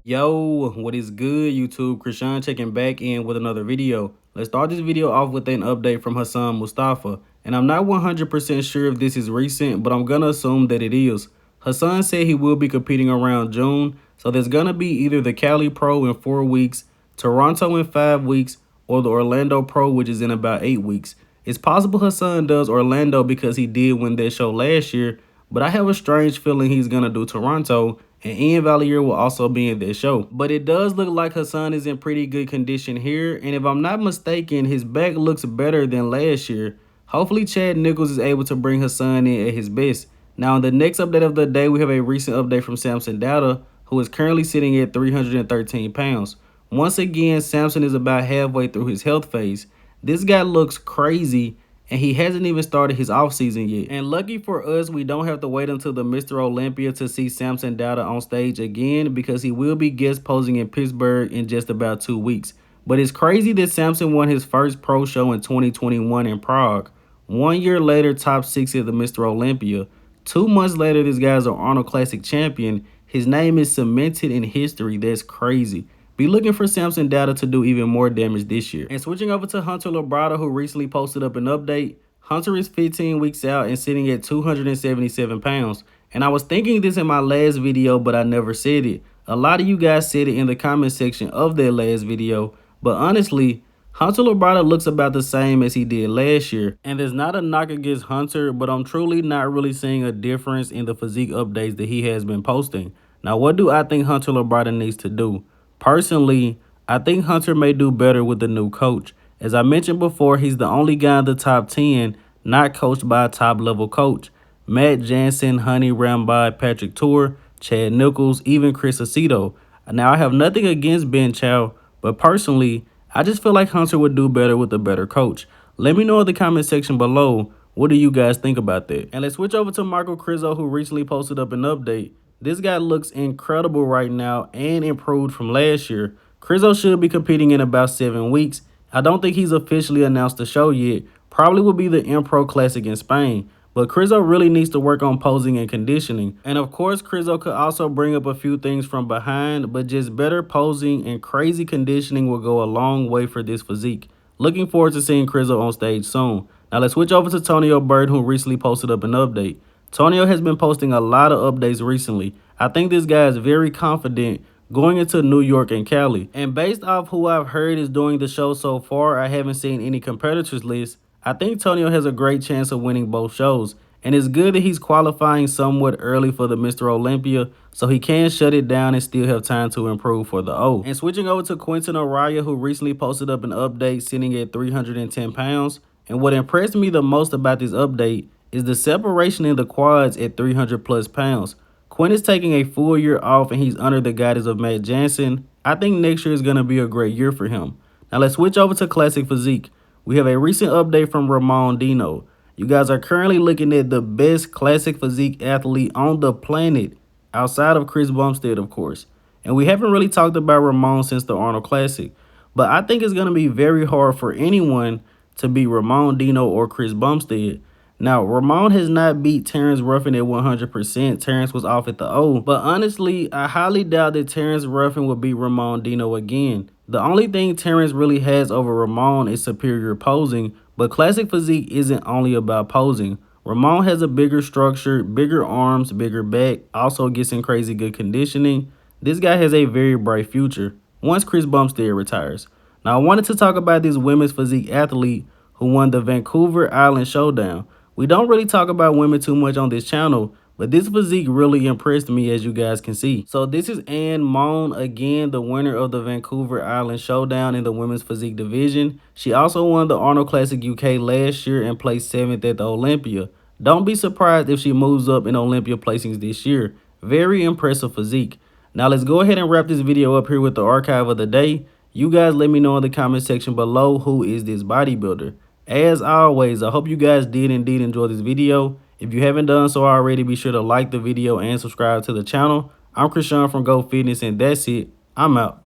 Yo, what is good, YouTube? Krishan checking back in with another video. Let's start this video off with an update from Hassan Mostafa. And I'm not 100% sure if this is recent, but I'm gonna assume that it is. Hassan said he will be competing around June, so there's gonna be either the Cali Pro in 4 weeks, Toronto in 5 weeks, or the Orlando Pro, which is in about 8 weeks. It's possible Hassan does Orlando because he did win that show last year, but I have a strange feeling he's gonna do Toronto, and Ian Valier will also be in this show. But it does look like Hassan is in pretty good condition here, and if I'm not mistaken, his back looks better than last year. Hopefully Chad Nichols is able to bring Hassan in at his best. Now in the next update of the day, we have a recent update from Samson Dauda, who is currently sitting at 313 pounds. Once again, Samson is about halfway through his health phase. This guy looks crazy, and he hasn't even started his offseason yet. And lucky for us, we don't have to wait until the Mr. Olympia to see Samson Dauda on stage again, because he will be guest posing in Pittsburgh in just about 2 weeks. But it's crazy that Samson won his first pro show in 2021 in Prague. 1 year later, top 6 at the Mr. Olympia. 2 months later, this guy's an Arnold Classic champion. His name is cemented in history. That's crazy. Be looking for Samson Dauda to do even more damage this year. And switching over to Hunter Labrada, who recently posted up an update. Hunter is 15 weeks out and sitting at 277 pounds. And I was thinking this in my last video, but I never said it. A lot of you guys said it in the comment section of that last video. But honestly, Hunter Labrada looks about the same as he did last year. And there's not a knock against Hunter, but I'm truly not really seeing a difference in the physique updates that he has been posting. Now, what do I think Hunter Labrada needs to do? Personally, I think Hunter may do better with the new coach. As I mentioned before, he's the only guy in the top 10 not coached by a top-level coach. Matt Jansen, Honey Rambai, Patrick Tour, Chad Nichols, even Chris Aceto. Now, I have nothing against Ben Chow, but personally, I just feel like Hunter would do better with a better coach. Let me know in the comment section below, what do you guys think about that? And let's switch over to Michal Krizo, who recently posted up an update. This guy looks incredible right now and improved from last year. Krizo should be competing in about 7 weeks. I don't think he's officially announced the show yet. Probably will be the Impro Classic in Spain. But Krizo really needs to work on posing and conditioning. And of course, Krizo could also bring up a few things from behind, but just better posing and crazy conditioning will go a long way for this physique. Looking forward to seeing Krizo on stage soon. Now let's switch over to Tonio Burton, who recently posted up an update. Tonio has been posting a lot of updates recently. I think this guy is very confident going into New York and Cali. And based off who I've heard is doing the show so far, I haven't seen any competitors list. I think Tonio has a great chance of winning both shows. And it's good that he's qualifying somewhat early for the Mr. Olympia, so he can shut it down and still have time to improve for the O. And switching over to Quinton Eriya, who recently posted up an update sitting at 310 pounds. And what impressed me the most about this update is the separation in the quads at 300 plus pounds. Quinn is taking a full year off and he's under the guidance of Matt Jansen. I think next year is going to be a great year for him. Now let's switch over to Classic Physique. We have a recent update from Ramon Dino. You guys are currently looking at the best Classic Physique athlete on the planet, outside of Chris Bumstead, of course. And we haven't really talked about Ramon since the Arnold Classic. But I think it's going to be very hard for anyone to beat Ramon Dino or Chris Bumstead. Now, Ramon has not beat Terrence Ruffin at 100%. Terrence was off at the O. But honestly, I highly doubt that Terrence Ruffin will beat Ramon Dino again. The only thing Terrence really has over Ramon is superior posing. But Classic Physique isn't only about posing. Ramon has a bigger structure, bigger arms, bigger back, also gets in crazy good conditioning. This guy has a very bright future once Chris Bumstead retires. Now, I wanted to talk about this women's physique athlete who won the Vancouver Island Showdown. We don't really talk about women too much on this channel, but this physique really impressed me, as you guys can see. So this is Mohn, again, the winner of the Vancouver Island Showdown in the women's physique division. She also won the Arnold Classic UK last year and placed 7th at the Olympia. Don't be surprised if she moves up in Olympia placings this year. Very impressive physique. Now let's go ahead and wrap this video up here with the archive of the day. You guys let me know in the comment section below, who is this bodybuilder? As always, I hope you guys did indeed enjoy this video. If you haven't done so already, be sure to like the video and subscribe to the channel. I'm Krishan from Go Fitness, and that's it. I'm out.